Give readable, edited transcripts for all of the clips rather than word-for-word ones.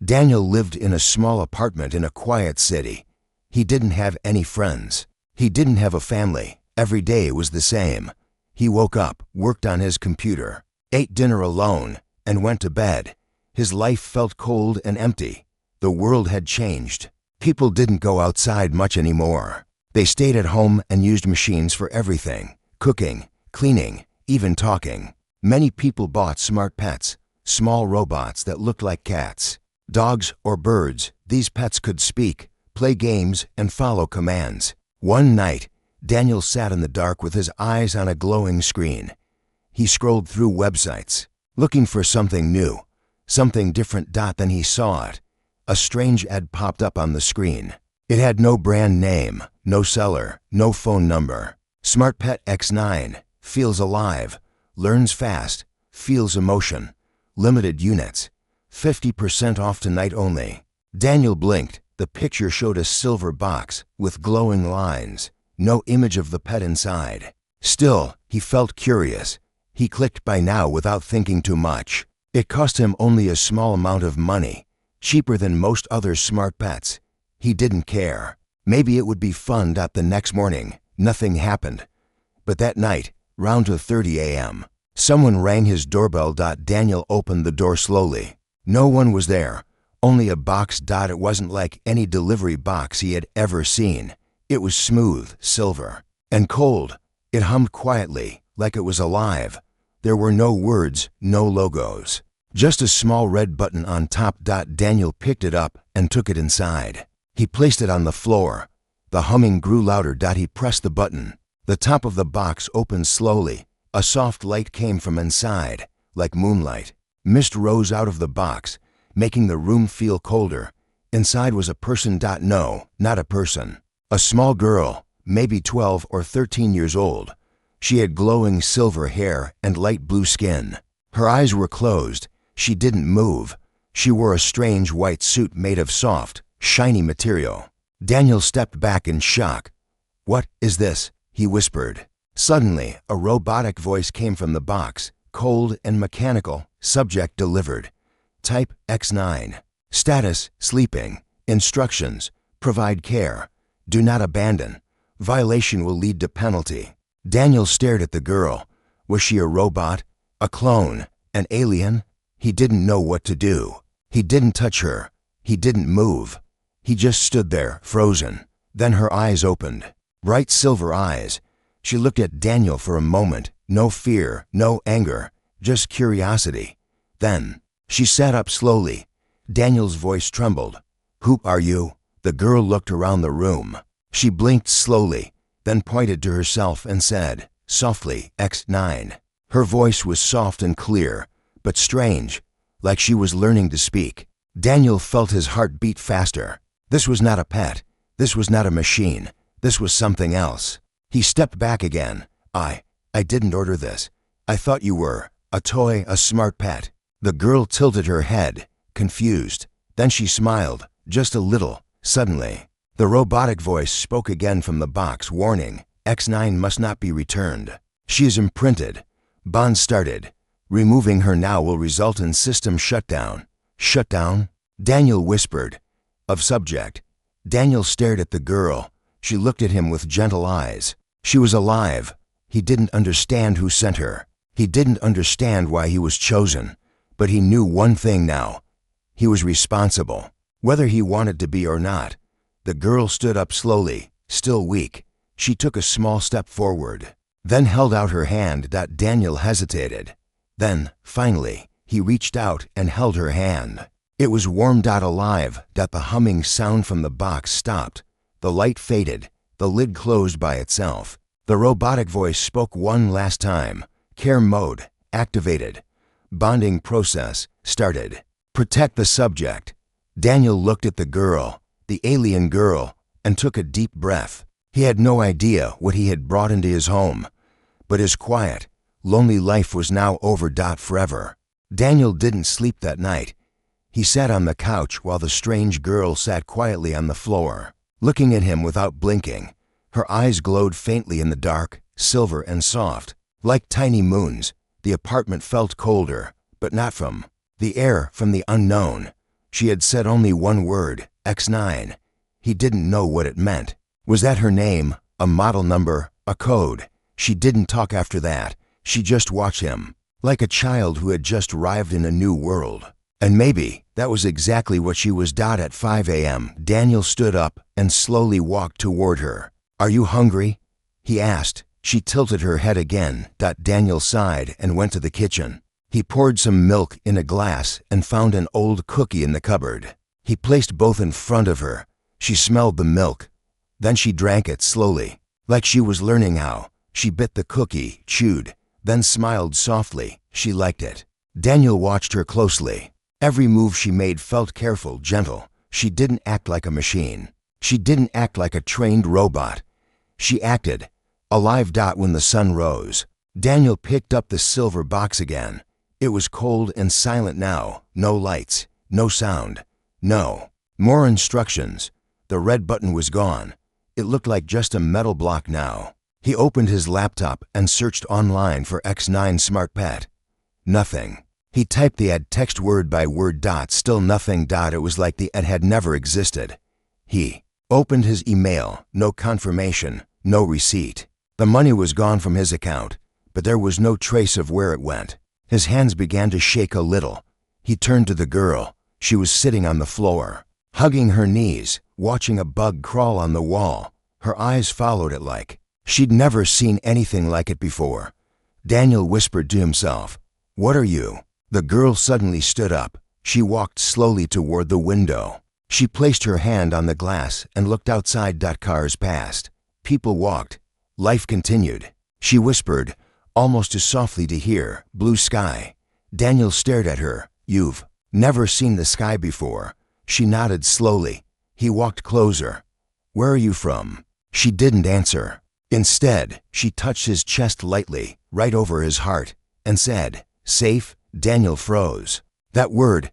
Daniel lived in a small apartment in a quiet city. He didn't have any friends. He didn't have a family. Every day was the same. He woke up, worked on his computer, ate dinner alone, and went to bed. His life felt cold and empty. The world had changed. People didn't go outside much anymore. They stayed at home and used machines for everything: cooking, cleaning, even talking. Many people bought smart pets, small robots that looked like cats, dogs, or birds. These pets could speak, play games, and follow commands. One night, Daniel sat in the dark with his eyes on a glowing screen. He scrolled through websites, looking for something new, something different. Then he saw it. A strange ad popped up on the screen. It had no brand name, no seller, no phone number. Smart Pet X9, feels alive, learns fast, feels emotion, limited units, 50% off tonight only. Daniel blinked. The picture showed a silver box with glowing lines, no image of the pet inside. Still, he felt curious. He clicked buy now without thinking too much. It cost him only a small amount of money, cheaper than most other smart pets. He didn't care. Maybe it would be fun. The next morning, nothing happened. But that night, round 2:30 a.m., someone rang his doorbell. Daniel opened the door slowly. No one was there, only a box. It wasn't like any delivery box he had ever seen. It was smooth, silver, and cold. It hummed quietly, like it was alive. There were no words, no logos, just a small red button on top. Daniel picked it up and took it inside. He placed it on the floor. The humming grew louder. He pressed the button. The top of the box opened slowly. A soft light came from inside, like moonlight. Mist rose out of the box, making the room feel colder. Inside was a person. No, not a person. A small girl, maybe 12 or 13 years old. She had glowing silver hair and light blue skin. Her eyes were closed. She didn't move. She wore a strange white suit made of soft, shiny material. Daniel stepped back in shock. "What is this?" he whispered. Suddenly, a robotic voice came from the box, cold and mechanical. Subject delivered. Type X9. Status sleeping. Instructions: provide care. Do not abandon. Violation will lead to penalty. Daniel stared at the girl. Was she a robot? A clone? An alien? He didn't know what to do. He didn't touch her. He didn't move. He just stood there, frozen. Then her eyes opened. Bright silver eyes. She looked at Daniel for a moment. No fear, no anger, just curiosity. Then, she sat up slowly. Daniel's voice trembled. "Who are you?" The girl looked around the room. She blinked slowly, then pointed to herself and said, softly, "X9." Her voice was soft and clear, but strange, like she was learning to speak. Daniel felt his heart beat faster. This was not a pet. This was not a machine. This was something else. He stepped back again. I didn't order this. I thought you were a toy, a smart pet." The girl tilted her head, confused. Then she smiled, just a little, suddenly. The robotic voice spoke again from the box, warning, "X9 must not be returned. She is imprinted. Bond started. Removing her now will result in system shutdown." "Shutdown?" Daniel whispered. "Of subject." Daniel stared at the girl. She looked at him with gentle eyes. She was alive. He didn't understand who sent her. He didn't understand why he was chosen. But he knew one thing now. He was responsible, whether he wanted to be or not. The girl stood up slowly, still weak. She took a small step forward, then held out her hand. Daniel hesitated. Then, finally, he reached out and held her hand. It was warm. Alive. The humming sound from the box stopped. The light faded. The lid closed by itself. The robotic voice spoke one last time. Care mode activated. Bonding process started. Protect the subject. Daniel looked at the girl, the alien girl, and took a deep breath. He had no idea what he had brought into his home, but his quiet, lonely life was now over. Forever. Daniel didn't sleep that night. He sat on the couch while the strange girl sat quietly on the floor, looking at him without blinking. Her eyes glowed faintly in the dark, silver and soft, like tiny moons. The apartment felt colder, but not from the air, from the unknown. She had said only one word, X9. He didn't know what it meant. Was that her name, a model number, a code? She didn't talk after that. She just watched him, like a child who had just arrived in a new world. And maybe that was exactly what she was. At 5 a.m., Daniel stood up and slowly walked toward her. "Are you hungry?" he asked. She tilted her head again. Daniel sighed and went to the kitchen. He poured some milk in a glass and found an old cookie in the cupboard. He placed both in front of her. She smelled the milk. Then she drank it slowly, like she was learning how. She bit the cookie, chewed, then smiled softly. She liked it. Daniel watched her closely. Every move she made felt careful, gentle. She didn't act like a machine. She didn't act like a trained robot. She acted alive. When the sun rose, Daniel picked up the silver box again. It was cold and silent now. No lights, no sound, no more instructions. The red button was gone. It looked like just a metal block now. He opened his laptop and searched online for X9 Smart Pet. Nothing. He typed the ad text word by word. Still nothing. It was like the ad had never existed. He opened his email. No confirmation, no receipt. The money was gone from his account, but there was no trace of where it went. His hands began to shake a little. He turned to the girl. She was sitting on the floor, hugging her knees, watching a bug crawl on the wall. Her eyes followed it like she'd never seen anything like it before. Daniel whispered to himself, "What are you?" The girl suddenly stood up. She walked slowly toward the window. She placed her hand on the glass and looked outside. Cars passed. People walked. Life continued. She whispered, almost too softly to hear, "Blue sky." Daniel stared at her. "You've never seen the sky before." She nodded slowly. He walked closer. "Where are you from?" She didn't answer. Instead, she touched his chest lightly, right over his heart, and said, "Safe?" Daniel froze. That word,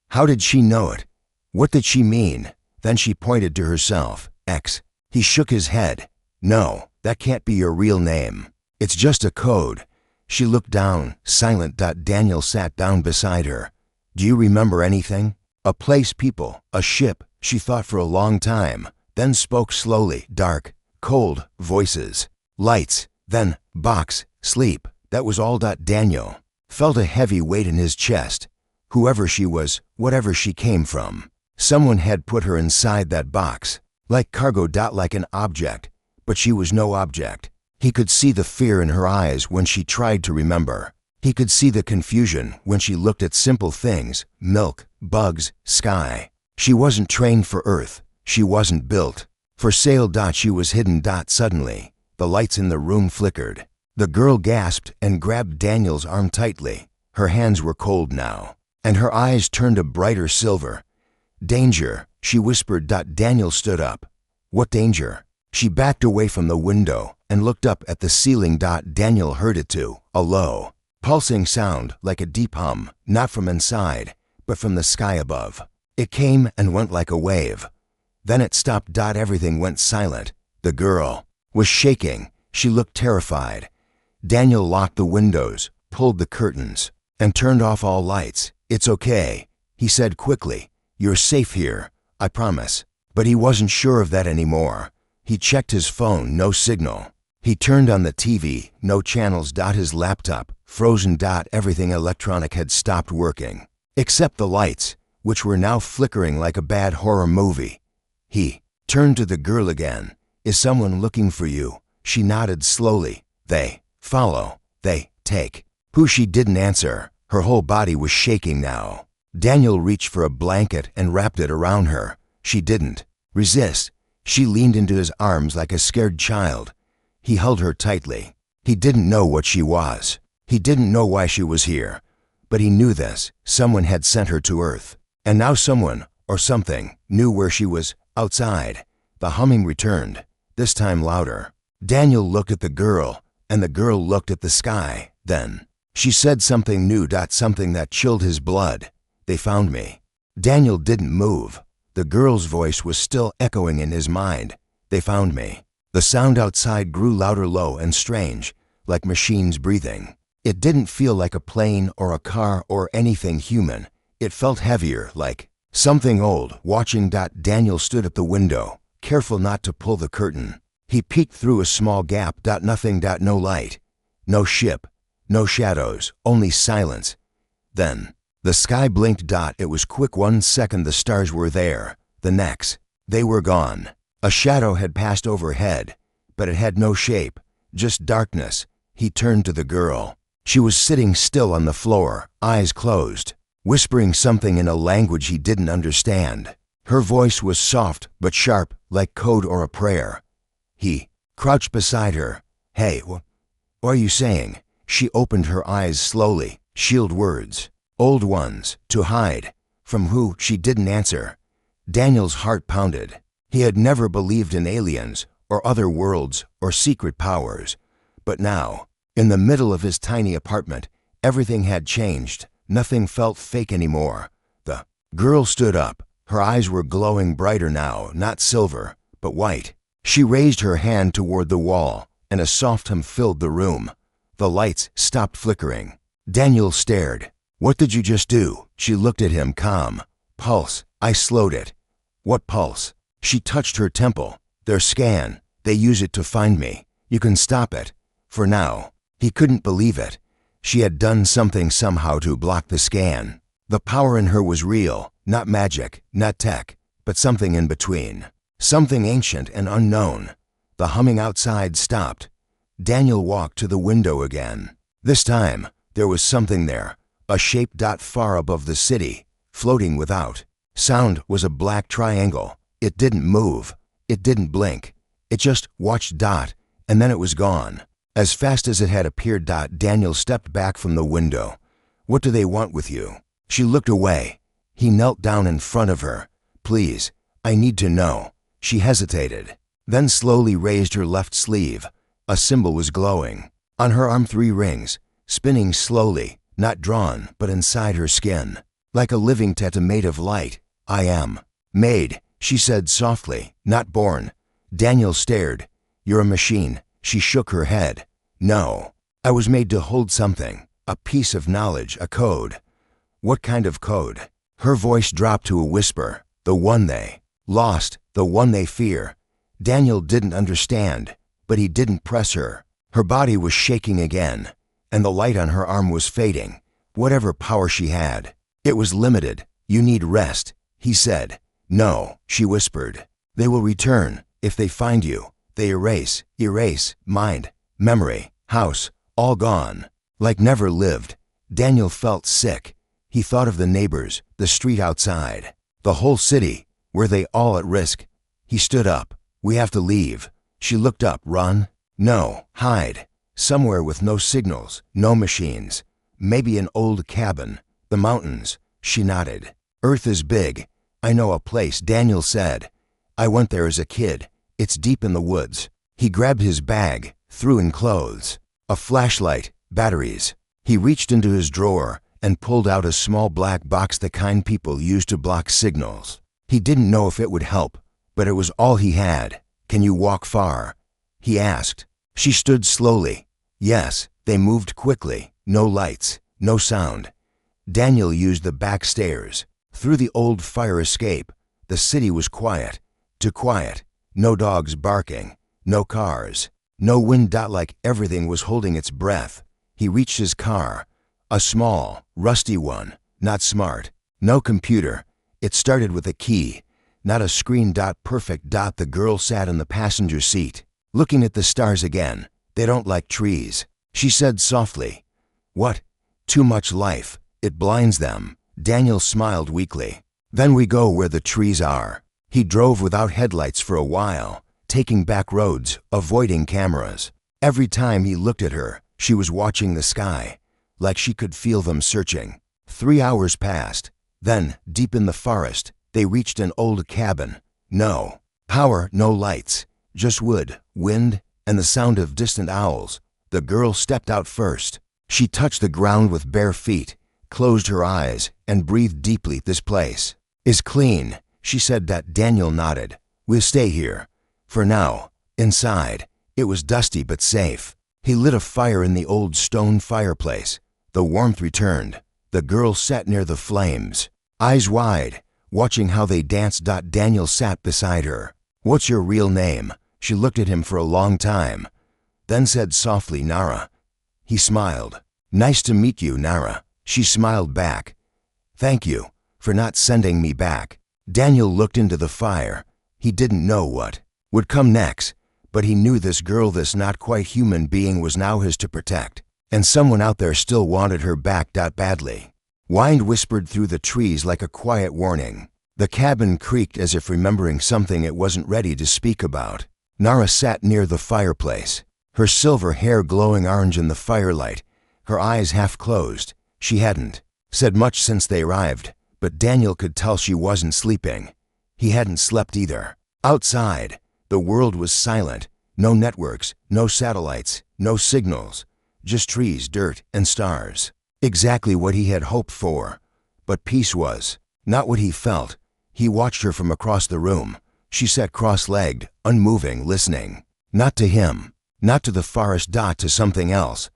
how did she know it? What did she mean? Then she pointed to herself. X. He shook his head. "No, that can't be your real name. It's just a code." She looked down, silent. Daniel sat down beside her. "Do you remember anything?" "A place, people, a ship." She thought for a long time, then spoke slowly. "Dark, cold, voices, lights, then box, sleep." That was all. Daniel felt a heavy weight in his chest. Whoever she was, whatever she came from, someone had put her inside that box, like cargo. Like an object, but she was no object. He could see the fear in her eyes when she tried to remember. He could see the confusion when she looked at simple things, milk, bugs, sky. She wasn't trained for Earth. She wasn't built for sail. She was hidden. Suddenly, the lights in the room flickered. The girl gasped and grabbed Daniel's arm tightly. Her hands were cold now, and her eyes turned a brighter silver. "Danger," she whispered. Daniel stood up. "What danger?" She backed away from the window and looked up at the ceiling. Daniel heard it too, a low, pulsing sound like a deep hum, not from inside, but from the sky above. It came and went like a wave. Then it stopped. Everything went silent. The girl was shaking. She looked terrified. Daniel locked the windows, pulled the curtains, and turned off all lights. "It's okay," he said quickly. "You're safe here, I promise." But he wasn't sure of that anymore. He checked his phone, no signal. He turned on the TV, no channels. His laptop, frozen. Everything electronic had stopped working, except the lights, which were now flickering like a bad horror movie. He turned to the girl again. "Is someone looking for you?" She nodded slowly. "They follow. They take." Who? She didn't answer. Her whole body was shaking now. Daniel reached for a blanket and wrapped it around her. She didn't resist. She leaned into his arms like a scared child. He held her tightly. He didn't know what she was. He didn't know why she was here. But he knew this. Someone had sent her to Earth. And now someone, or something, knew where she was. Outside, the humming returned, this time louder. Daniel looked at the girl, and the girl looked at the sky. Then she said something new. Something that chilled his blood. "They found me." Daniel didn't move. The girl's voice was still echoing in his mind. "They found me." The sound outside grew louder, low and strange, like machines breathing. It didn't feel like a plane or a car or anything human. It felt heavier, like Something old, watching. Daniel stood at the window, careful not to pull the curtain. He peeked through a small gap. Nothing. No light. No ship. No shadows. Only silence. Then, the sky blinked. It was quick. 1 second the stars were there. The next, they were gone. A shadow had passed overhead, but it had no shape, just darkness. He turned to the girl. She was sitting still on the floor, eyes closed, whispering something in a language he didn't understand. Her voice was soft but sharp, like code or a prayer. He crouched beside her. "Hey, what are you saying?" She opened her eyes slowly, sealed words, old ones, to hide. From who? She didn't answer. Daniel's heart pounded. He had never believed in aliens, or other worlds, or secret powers. But now, in the middle of his tiny apartment, everything had changed. Nothing felt fake anymore. The girl stood up. Her eyes were glowing brighter now, not silver, but white. She raised her hand toward the wall, and a soft hum filled the room. The lights stopped flickering. Daniel stared. "What did you just do?" She looked at him, calm. "Pulse. I slowed it." "What pulse?" She touched her temple. "Their scan. They use it to find me. You can stop it. For now." He couldn't believe it. She had done something somehow to block the scan. The power in her was real, not magic, not tech, but something in between. Something ancient and unknown. The humming outside stopped. Daniel walked to the window again. This time, there was something there, a shape. Far above the city, floating without sound, was a black triangle. It didn't move. It didn't blink. It just watched. And then it was gone. As fast as it had appeared. Daniel stepped back from the window. "What do they want with you?" She looked away. He knelt down in front of her. "Please, I need to know." She hesitated, then slowly raised her left sleeve. A symbol was glowing. On her arm, 3 rings, spinning slowly, not drawn, but inside her skin, like a living tattoo made of light. "I am made," she said softly, "not born." Daniel stared. "You're a machine." She shook her head. "No, I was made to hold something, a piece of knowledge, a code." "What kind of code?" Her voice dropped to a whisper. "The one they lost, the one they fear." Daniel didn't understand, but he didn't press her. Her body was shaking again, and the light on her arm was fading. Whatever power she had, it was limited. "You need rest," he said. "No," she whispered. "They will return. If they find you, they erase, mind, memory, house, all gone, like never lived." Daniel felt sick. He thought of the neighbors, the street outside, the whole city. Were they all at risk? He stood up. "We have to leave." She looked up. "Run?" "No, hide. Somewhere with no signals, no machines. Maybe an old cabin. The mountains." She nodded. "Earth is big. I know a place," Daniel said. "I went there as a kid. It's deep in the woods." He grabbed his bag, threw in clothes, a flashlight, batteries. He reached into his drawer and pulled out a small black box, the kind people use to block signals. He didn't know if it would help, but it was all he had. "Can you walk far?" he asked. She stood slowly. Yes. They moved quickly. No lights, no sound. Daniel used the back stairs. Through the old fire escape. The city was quiet. Too quiet. No dogs barking. No cars. No wind. Like everything was holding its breath. He reached his car. A small, rusty one. Not smart. No computer. It started with a key. Not a screen. Perfect. The girl sat in the passenger seat, looking at the stars again. "They don't like trees," she said softly. "What?" "Too much life. It blinds them." Daniel smiled weakly. "Then we go where the trees are." He drove without headlights for a while, taking back roads, avoiding cameras. Every time he looked at her, she was watching the sky, like she could feel them searching. 3 hours passed. Then, deep in the forest, they reached an old cabin. No power, no lights, just wood, wind, and the sound of distant owls. The girl stepped out first. She touched the ground with bare feet, closed her eyes, and breathed deeply. "This place is clean," she said. Daniel nodded. "We'll stay here. For now." Inside, it was dusty but safe. He lit a fire in the old stone fireplace. The warmth returned. The girl sat near the flames, eyes wide, watching how they danced. Daniel sat beside her. "What's your real name?" She looked at him for a long time, then said softly, "Nara." He smiled. "Nice to meet you, Nara." She smiled back. "Thank you for not sending me back." Daniel looked into the fire. He didn't know what would come next, but he knew this girl, this not quite human being, was now his to protect. And someone out there still wanted her back. Badly. Wind whispered through the trees like a quiet warning. The cabin creaked as if remembering something it wasn't ready to speak about. Nara sat near the fireplace, her silver hair glowing orange in the firelight, her eyes half closed. She hadn't said much since they arrived, but Daniel could tell she wasn't sleeping. He hadn't slept either. Outside, the world was silent. No networks, no satellites, no signals. Just trees, dirt, and stars. Exactly what he had hoped for. But peace was not what he felt. He watched her from across the room. She sat cross-legged, unmoving, listening. Not to him, not to the forest. To something else.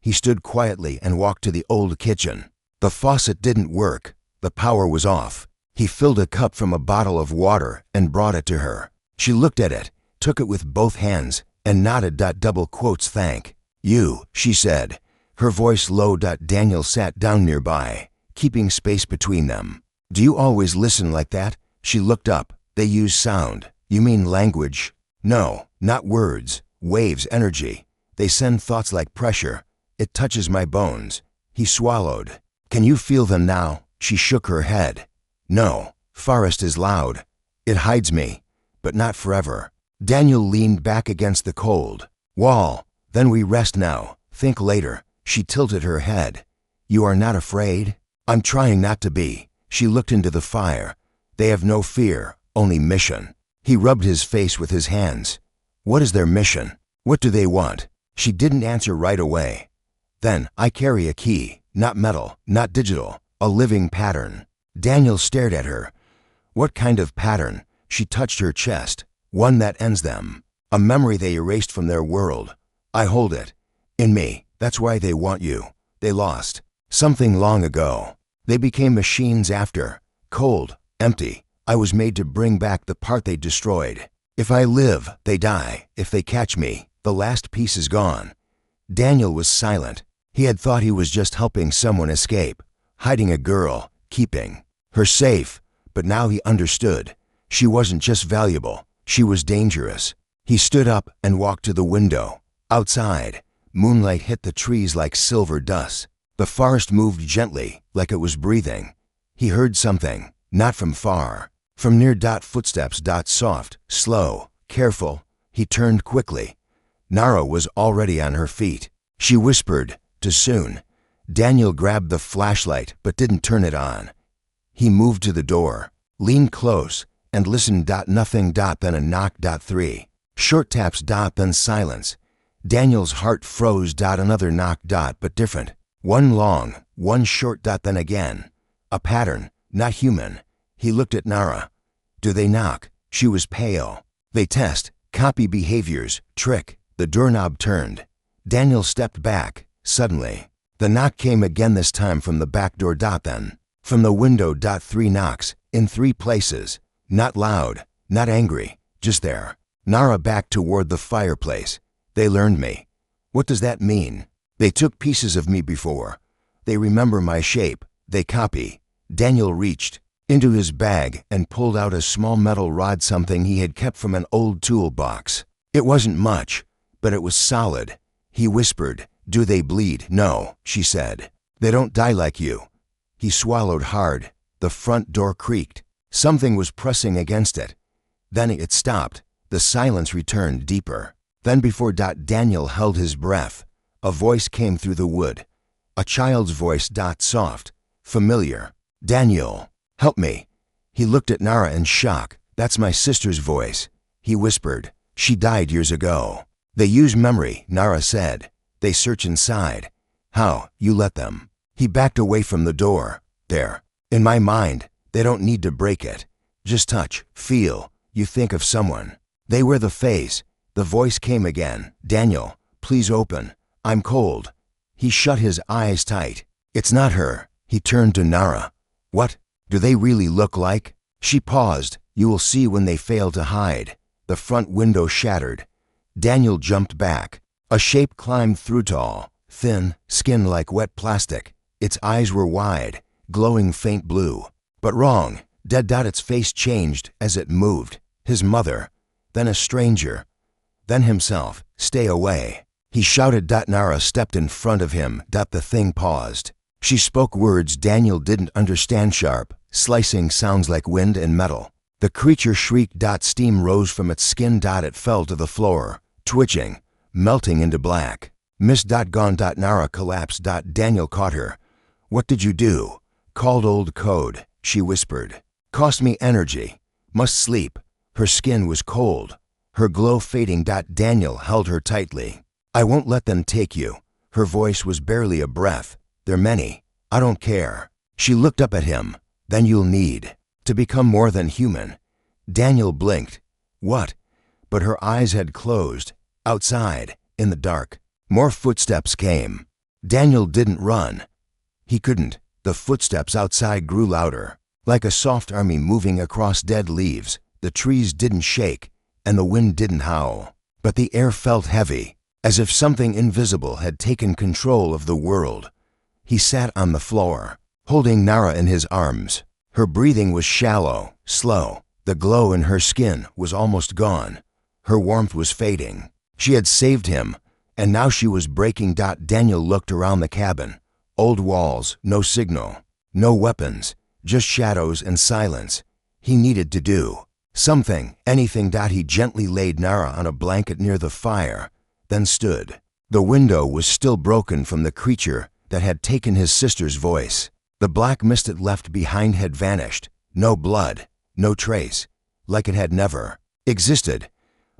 He stood quietly and walked to the old kitchen. The faucet didn't work. The power was off. He filled a cup from a bottle of water and brought it to her. She looked at it, took it with both hands, and nodded. "Thank you," she said, her voice low. Daniel sat down nearby, keeping space between them. "Do you always listen like that?" She looked up. "They use sound." "You mean language?" "No, not words. Waves, energy. They send thoughts like pressure. It touches my bones." He swallowed. "Can you feel them now?" She shook her head. "No, forest is loud. It hides me, but not forever." Daniel leaned back against the cold wall. "Then we rest now. Think later." She tilted her head. "You are not afraid?" "I'm trying not to be." She looked into the fire. "They have no fear, only mission." He rubbed his face with his hands. "What is their mission? What do they want?" She didn't answer right away. "Then I carry a key, not metal, not digital, a living pattern." Daniel stared at her. "What kind of pattern?" She touched her chest. "One that ends them. A memory they erased from their world. I hold it. In me. That's why they want you. They lost something long ago. They became machines after. Cold, empty. I was made to bring back the part they destroyed. If I live, they die. If they catch me, the last piece is gone." Daniel was silent. He had thought he was just helping someone escape, hiding a girl, keeping her safe. But now he understood. She wasn't just valuable. She was dangerous. He stood up and walked to the window. Outside, moonlight hit the trees like silver dust. The forest moved gently, like it was breathing. He heard something, not from far, from near. Footsteps. Soft, slow, careful. He turned quickly. Nara was already on her feet. She whispered, "Too soon." Daniel grabbed the flashlight but didn't turn it on. He moved to the door, leaned close, and listened. Nothing. Then a knock. 3 short taps. Then silence. Daniel's heart froze. Another knock. But different. One long, one short. Then again. A pattern, not human. He looked at Nara. "Do they knock?" She was pale. "They test, copy behaviors, trick." The doorknob turned. Daniel stepped back, suddenly. The knock came again, this time from the back door. Then from the window. 3 knocks, in 3 places. Not loud, not angry, just there. Nara backed toward the fireplace. "They learned me." "What does that mean?" "They took pieces of me before. They remember my shape. They copy." Daniel reached into his bag and pulled out a small metal rod, something he had kept from an old toolbox. It wasn't much, but it was solid. He whispered, "Do they bleed?" "No," she said. "They don't die like you." He swallowed hard. The front door creaked. Something was pressing against it. Then it stopped. The silence returned deeper. Then before. Daniel held his breath. A voice came through the wood. A child's voice. Soft, familiar. "Daniel, help me." He looked at Nara in shock. "That's my sister's voice." He whispered, "She died years ago." "They use memory," Nara said. "They search inside." "How? You let them?" He backed away from the door. "There. In my mind, they don't need to break it. Just touch, feel. You think of someone. They were the face." The voice came again. "Daniel, please open. I'm cold." He shut his eyes tight. "It's not her." He turned to Nara. "What do they really look like?" She paused. You will see when they fail to hide. The front window shattered. Daniel jumped back. A shape climbed through, tall, thin, skin like wet plastic. Its eyes were wide, glowing faint blue. But wrong. Dead. Its face changed as it moved. His mother, then a stranger, then himself. Stay away. He shouted. Nara stepped in front of him. The thing paused. She spoke words Daniel didn't understand, sharp, slicing sounds like wind and metal. The creature shrieked. Steam rose from its skin. It fell to the floor, twitching, melting into black. Miss. Gone. Nara collapsed. Daniel caught her. What did you do? Called old code, she whispered. Cost me energy. Must sleep. Her skin was cold, her glow fading. Daniel held her tightly. I won't let them take you. Her voice was barely a breath. They're many. I don't care. She looked up at him. Then you'll need to become more than human. Daniel blinked. What? But her eyes had closed. Outside, in the dark, more footsteps came. Daniel didn't run. He couldn't. The footsteps outside grew louder, like a soft army moving across dead leaves. The trees didn't shake, and the wind didn't howl. But the air felt heavy, as if something invisible had taken control of the world. He sat on the floor, holding Nara in his arms. Her breathing was shallow, slow. The glow in her skin was almost gone. Her warmth was fading. She had saved him, and now she was breaking. Daniel looked around the cabin. Old walls, no signal, no weapons, just shadows and silence. He needed to do something, anything. He gently laid Nara on a blanket near the fire, then stood. The window was still broken from the creature that had taken his sister's voice. The black mist it left behind had vanished. No blood, no trace, like it had never existed.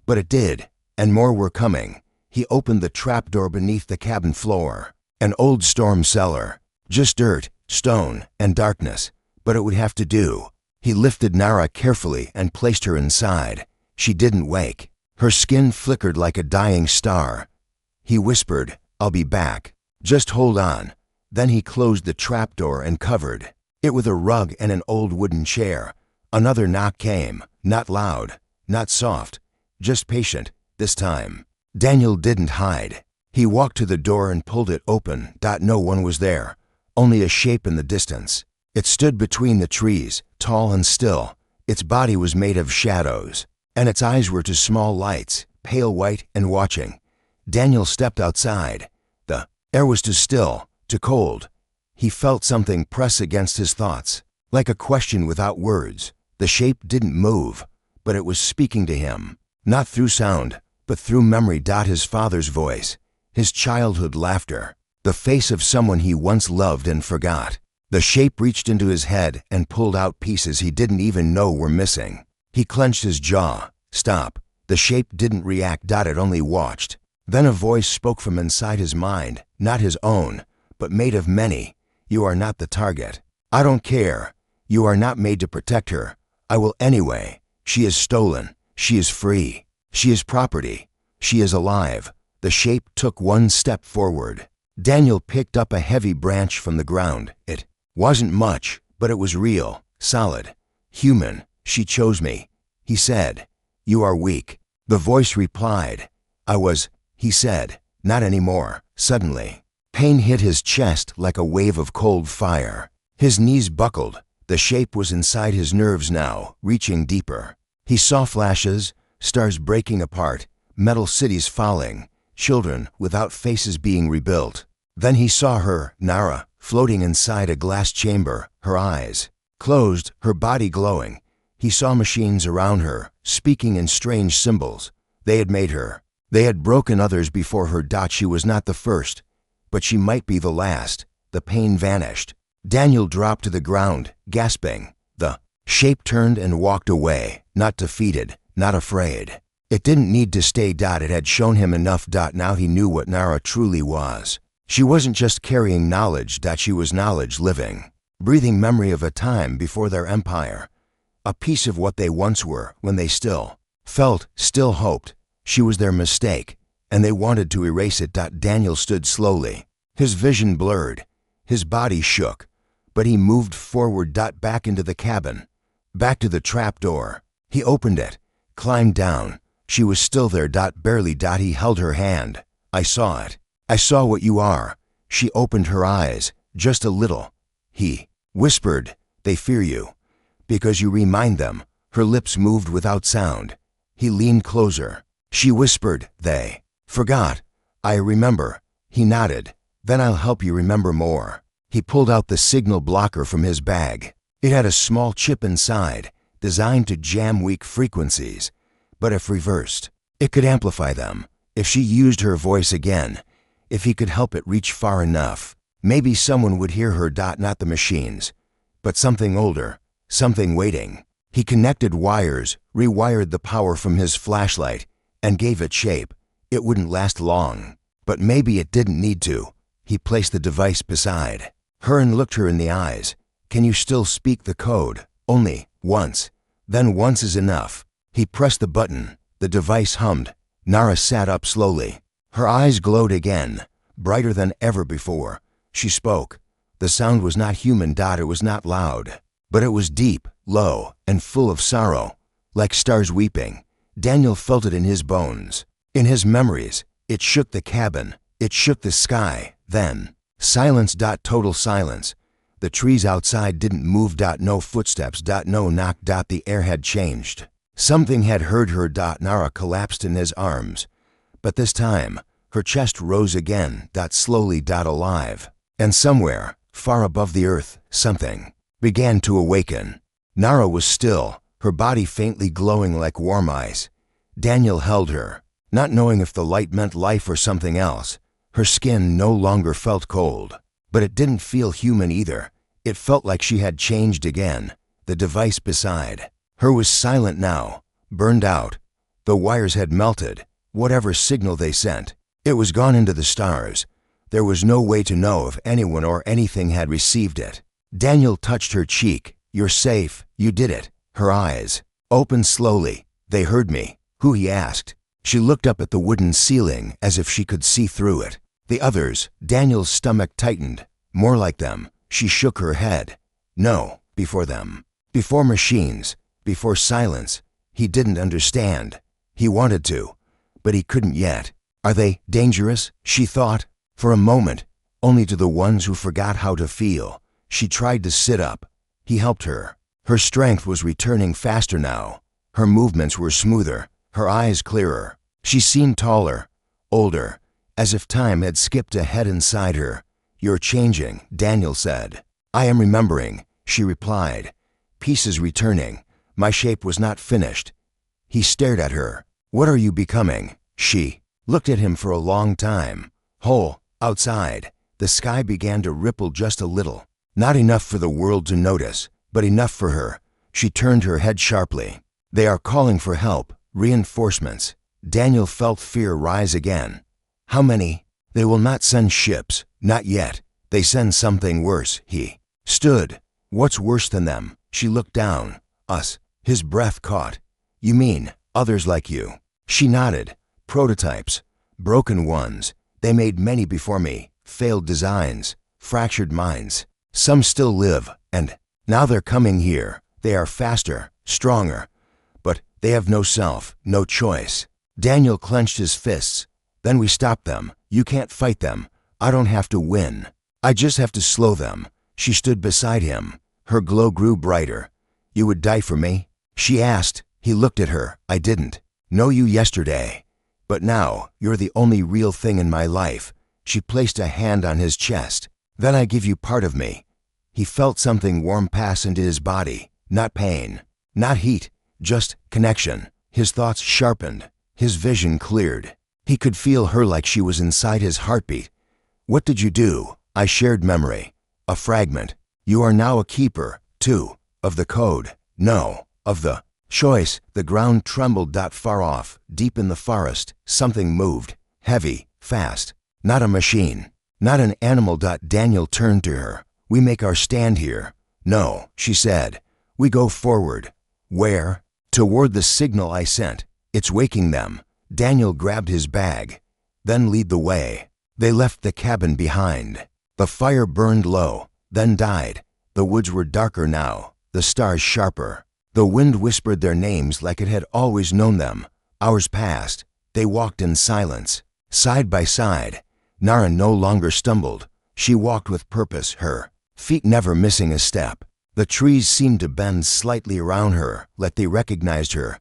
But it did, and more were coming. He opened the trapdoor beneath the cabin floor. An old storm cellar. Just dirt, stone, and darkness. But it would have to do. He lifted Nara carefully and placed her inside. She didn't wake. Her skin flickered like a dying star. He whispered, I'll be back. Just hold on. Then he closed the trapdoor and covered it with a rug and an old wooden chair. Another knock came. Not loud, not soft, just patient, this time. Daniel didn't hide. He walked to the door and pulled it open. No one was there, only a shape in the distance. It stood between the trees, tall and still. Its body was made of shadows, and its eyes were to small lights, pale white and watching. Daniel stepped outside. The air was too still, too cold. He felt something press against his thoughts, like a question without words. The shape didn't move, but it was speaking to him, not through sound, but through memory. His father's voice, his childhood laughter, the face of someone he once loved and forgot. The shape reached into his head and pulled out pieces he didn't even know were missing. He clenched his jaw. Stop. The shape didn't react. It only watched. Then a voice spoke from inside his mind, not his own, but made of many. You are not the target. I don't care. You are not made to protect her. I will anyway. She is stolen. She is free. She is property. She is alive. The shape took one step forward. Daniel picked up a heavy branch from the ground. It wasn't much, but it was real, solid, human. She chose me, he said. You are weak. The voice replied. I was, he said. Not anymore. Suddenly, pain hit his chest like a wave of cold fire. His knees buckled. The shape was inside his nerves now, reaching deeper. He saw flashes, stars breaking apart, metal cities falling, children without faces being rebuilt. Then he saw her, Nara, floating inside a glass chamber, her eyes closed, her body glowing. He saw machines around her, speaking in strange symbols. They had made her. They had broken others before her. She was not the first, but she might be the last. The pain vanished. Daniel dropped to the ground, gasping. The shape turned and walked away, not defeated, not afraid. It didn't need to stay. It had shown him enough. Now he knew what Nara truly was. She wasn't just carrying knowledge. She was knowledge living, breathing memory of a time before their empire. A piece of what they once were when they still felt, still hoped. She was their mistake, and they wanted to erase it. Daniel stood slowly, his vision blurred, his body shook, but he moved forward. Back into the cabin. Back to the trap door. He opened it, climbed down. She was still there. Barely. He held her hand. I saw it. I saw what you are. She opened her eyes, just a little. He whispered, they fear you. Because you remind them. Her lips moved without sound. He leaned closer. She whispered, they forgot. I remember. He nodded. Then I'll help you remember more. He pulled out the signal blocker from his bag. It had a small chip inside, designed to jam weak frequencies. But if reversed, it could amplify them. If she used her voice again, if he could help it reach far enough, maybe someone would hear her. Not the machines, but something older, something waiting. He connected wires, rewired the power from his flashlight, and gave it shape. It wouldn't last long, but maybe it didn't need to. He placed the device beside her and looked her in the eyes. Can you still speak the code? Only once. Then once is enough. He pressed the button. The device hummed. Nara sat up slowly. Her eyes glowed again, brighter than ever before. She spoke. The sound was not human. It was not loud, but it was deep, low, and full of sorrow, like stars weeping. Daniel felt it in his bones, in his memories. It shook the cabin. It shook the sky. Then, silence. Total silence. The trees outside didn't move. No footsteps. No knock. The air had changed. Something had heard her. Nara collapsed in his arms. But this time, her chest rose again. Slowly. Alive. And somewhere, far above the earth, something began to awaken. Nara was still, her body faintly glowing like warm ice. Daniel held her, not knowing if the light meant life or something else. Her skin no longer felt cold, but it didn't feel human either. It felt like she had changed again. The device beside her was silent now, burned out. The wires had melted. Whatever signal they sent, it was gone into the stars. There was no way to know if anyone or anything had received it. Daniel touched her cheek. You're safe. You did it. Her eyes opened slowly. They heard me. Who? He asked. She looked up at the wooden ceiling as if she could see through it. The others. Daniel's stomach tightened. More like them. She shook her head. No, before them. Before machines. Before silence. He didn't understand. He wanted to, but he couldn't yet. Are they dangerous? She thought. For a moment, only to the ones who forgot how to feel. She tried to sit up. He helped her. Her strength was returning faster now. Her movements were smoother, her eyes clearer. She seemed taller, older, as if time had skipped ahead inside her. You're changing, Daniel said. I am remembering, she replied. Pieces returning. My shape was not finished. He stared at her. What are you becoming? She looked at him for a long time. Whole, outside, the sky began to ripple just a little. Not enough for the world to notice, but enough for her. She turned her head sharply. They are calling for help, reinforcements. Daniel felt fear rise again. How many? They will not send ships, not yet. They send something worse. He stood. What's worse than them? She looked down. Us. His breath caught. You mean, others like you? She nodded. Prototypes. Broken ones. They made many before me. Failed designs. Fractured minds. Some still live, and now they're coming here. They are faster, stronger, but they have no self, no choice. Daniel clenched his fists. Then we stop them. You can't fight them. I don't have to win. I just have to slow them. She stood beside him. Her glow grew brighter. You would die for me? She asked. He looked at her. I didn't know you yesterday, but now you're the only real thing in my life. She placed a hand on his chest. Then I give you part of me. He felt something warm pass into his body. Not pain, not heat, just connection. His thoughts sharpened. His vision cleared. He could feel her like she was inside his heartbeat. What did you do? I shared memory. A fragment. You are now a keeper, too, of the code. No, of the choice. The ground trembled. Far off, deep in the forest, something moved. Heavy, fast. Not a machine. Not an animal. Daniel turned to her. We make our stand here. No, she said. We go forward. Where? Toward the signal I sent. It's waking them. Daniel grabbed his bag. Then lead the way. They left the cabin behind. The fire burned low, then died. The woods were darker now, the stars sharper. The wind whispered their names like it had always known them. Hours passed. They walked in silence, side by side. Nara no longer stumbled. She walked with purpose, her feet never missing a step. The trees seemed to bend slightly around her, like they recognized her.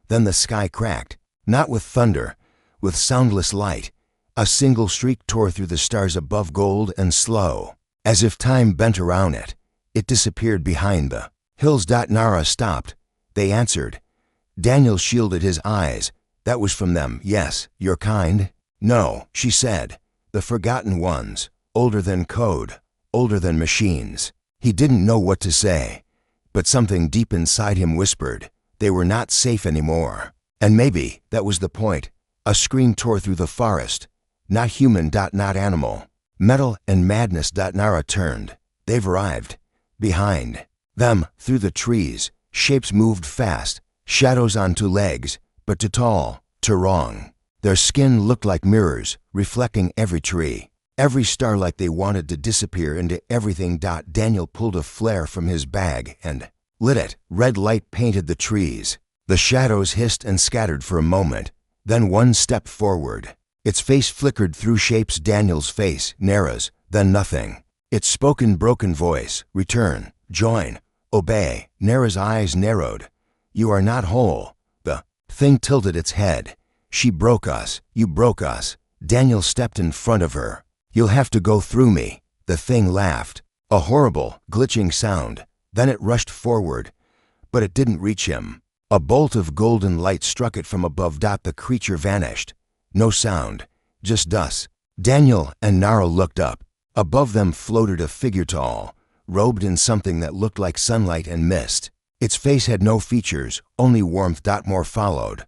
Then the sky cracked, not with thunder, with soundless light. A single streak tore through the stars above, gold and slow, as if time bent around it. It disappeared behind the hills. Nara stopped. They answered. Daniel shielded his eyes. That was from them. Yes, your kind? No, she said. The forgotten ones, older than code, older than machines. He didn't know what to say, but something deep inside him whispered they were not safe anymore. And maybe that was the point. A scream tore through the forest. Not human, not animal. Metal and madness. Nara turned. They've arrived. Behind them, through the trees, shapes moved fast, shadows on two legs, but too tall, too wrong. Their skin looked like mirrors, reflecting every tree, every star, like they wanted to disappear into everything. Daniel pulled a flare from his bag and lit it. Red light painted the trees. The shadows hissed and scattered for a moment. Then one stepped forward. Its face flickered through shapes. Daniel's face, Nara's, then nothing. It spoke in broken voice. Return, join, obey. Nara's eyes narrowed. You are not whole. The thing tilted its head. She broke us. You broke us. Daniel stepped in front of her. You'll have to go through me. The thing laughed. A horrible, glitching sound. Then it rushed forward. But it didn't reach him. A bolt of golden light struck it from above. The creature vanished. No sound, just dust. Daniel and Nara looked up. Above them floated a figure, tall, robed in something that looked like sunlight and mist. Its face had no features, only warmth. More followed,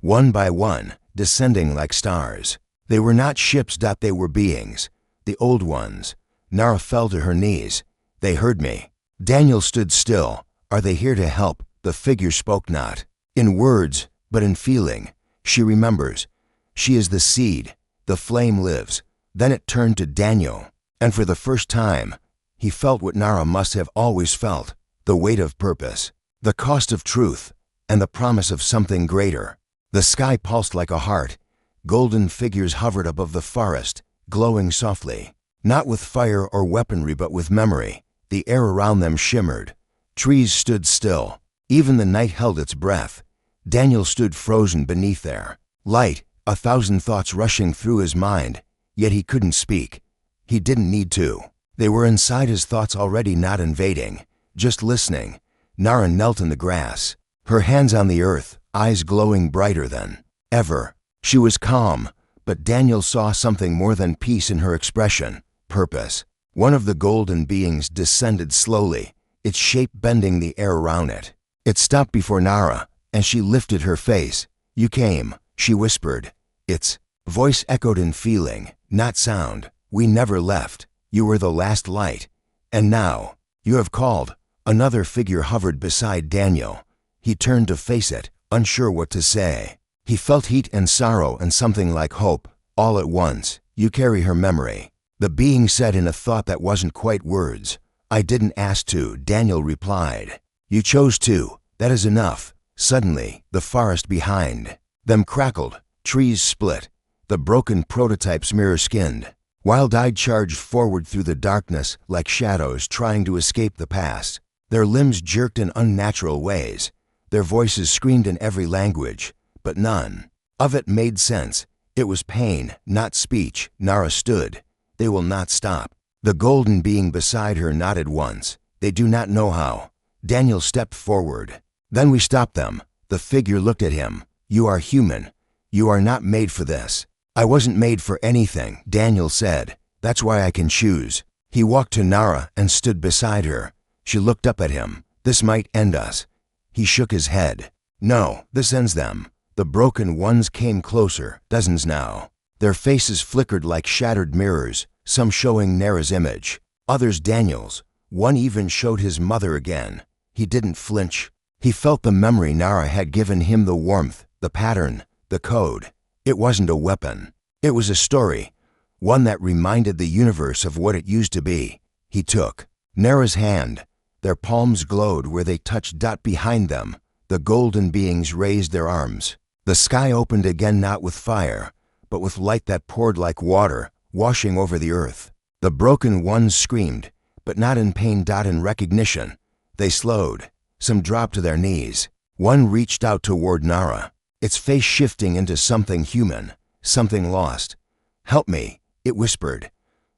one by one, descending like stars. They were not ships. They were beings, the old ones. Nara fell to her knees. They heard me. Daniel stood still. Are they here to help? The figure spoke, not in words, but in feeling. She remembers. She is the seed. The flame lives. Then it turned to Daniel, and for the first time, he felt what Nara must have always felt, the weight of purpose, the cost of truth, and the promise of something greater. The sky pulsed like a heart. Golden figures hovered above the forest, glowing softly, not with fire or weaponry but with memory. The air around them shimmered. Trees stood still. Even the night held its breath. Daniel stood frozen beneath their light, a thousand thoughts rushing through his mind, yet he couldn't speak. He didn't need to. They were inside his thoughts already, not invading, just listening. Nara knelt in the grass, her hands on the earth, eyes glowing brighter than ever. She was calm, but Daniel saw something more than peace in her expression, purpose. One of the golden beings descended slowly, its shape bending the air around it. It stopped before Nara, and she lifted her face. You came, she whispered. Its voice echoed in feeling, not sound. We never left. You were the last light. And now, you have called. Another figure hovered beside Daniel. He turned to face it, unsure what to say. He felt heat and sorrow and something like hope, all at once. You carry her memory. The being said in a thought that wasn't quite words. I didn't ask to, Daniel replied. You chose to. That is enough. Suddenly, the forest behind them crackled. Trees split. The broken prototypes mirror-skinned. Wild-eyed charged forward through the darkness like shadows trying to escape the past. Their limbs jerked in unnatural ways. Their voices screamed in every language, but none of it made sense. It was pain, not speech. Nara stood. They will not stop. The golden being beside her nodded once. They do not know how. Daniel stepped forward. Then we stopped them. The figure looked at him. You are human. You are not made for this. I wasn't made for anything, Daniel said. That's why I can choose. He walked to Nara and stood beside her. She looked up at him. This might end us. He shook his head. No, this ends them. The broken ones came closer, dozens now. Their faces flickered like shattered mirrors, some showing Nara's image, others Daniel's. One even showed his mother again. He didn't flinch. He felt the memory Nara had given him, the warmth, the pattern, the code. It wasn't a weapon. It was a story, one that reminded the universe of what it used to be. He took Nara's hand. Their palms glowed where they touched. Behind them, the golden beings raised their arms. The sky opened again, not with fire, but with light that poured like water, washing over the earth. The broken ones screamed, but not in pain. In recognition, they slowed. Some dropped to their knees. One reached out toward Nara, its face shifting into something human, something lost. "Help me," it whispered.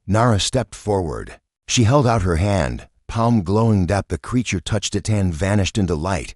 Nara stepped forward. She held out her hand, palm glowing. The creature touched it and vanished into light.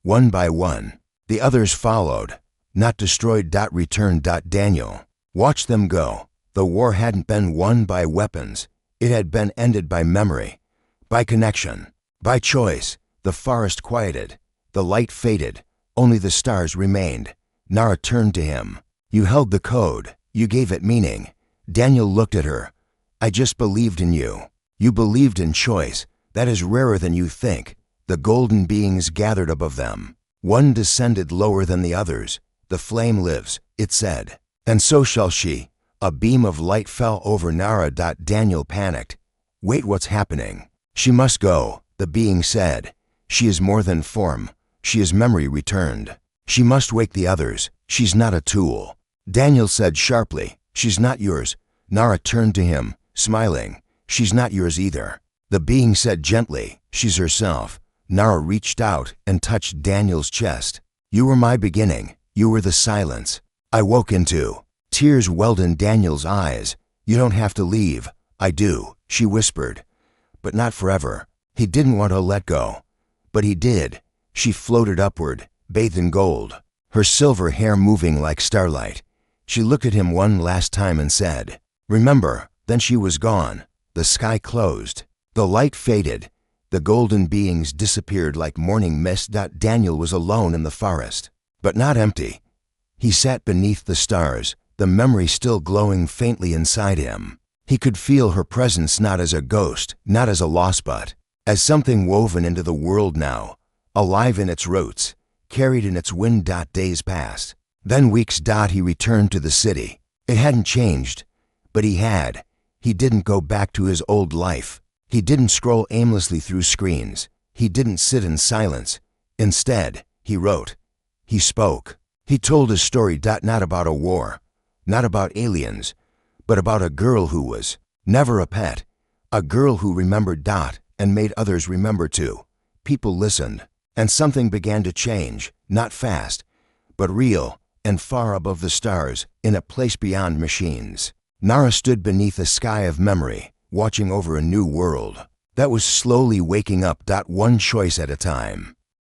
One by one, the others followed. "Not destroyed." Returned. Daniel watched them go. The war hadn't been won by weapons. It had been ended by memory, by connection, by choice. The forest quieted. The light faded. Only the stars remained. Nara turned to him. "You held the code. You gave it meaning." Daniel looked at her. "I just believed in you. You believed in choice. That is rarer than you think." The golden beings gathered above them. One descended lower than the others. "The flame lives," it said, "and so shall she." A beam of light fell over Nara. Daniel panicked. "Wait, what's happening?" "She must go," the being said. "She is more than form. She is memory returned. She must wake the others. She's not a tool." Daniel said sharply, "She's not yours." Nara turned to him, smiling. "She's not yours either." The being said gently, "She's herself." Nara reached out and touched Daniel's chest. "You were my beginning. You were the silence I woke into." Tears welled in Daniel's eyes. "You don't have to leave." "I do," she whispered. "But not forever." He didn't want to let go, but he did. She floated upward, bathed in gold, her silver hair moving like starlight. She looked at him one last time and said, "Remember." Then she was gone. The sky closed. The light faded. The golden beings disappeared like morning mist. Daniel was alone in the forest, but not empty. He sat beneath the stars, the memory still glowing faintly inside him. He could feel her presence, not as a ghost, not as a loss, but as something woven into the world now, alive in its roots, carried in its wind. Days passed. Then weeks. He returned to the city. It hadn't changed, but he had. He didn't go back to his old life. He didn't scroll aimlessly through screens. He didn't sit in silence. Instead, he wrote. He spoke. He told his story. Not about a war, not about aliens, but about a girl who was never a pet. A girl who remembered. And made others remember too. People listened, and something began to change, not fast, but real and far above the stars, in a place beyond machines. Nara stood beneath a sky of memory, watching over a new world that was slowly waking up. One choice at a time.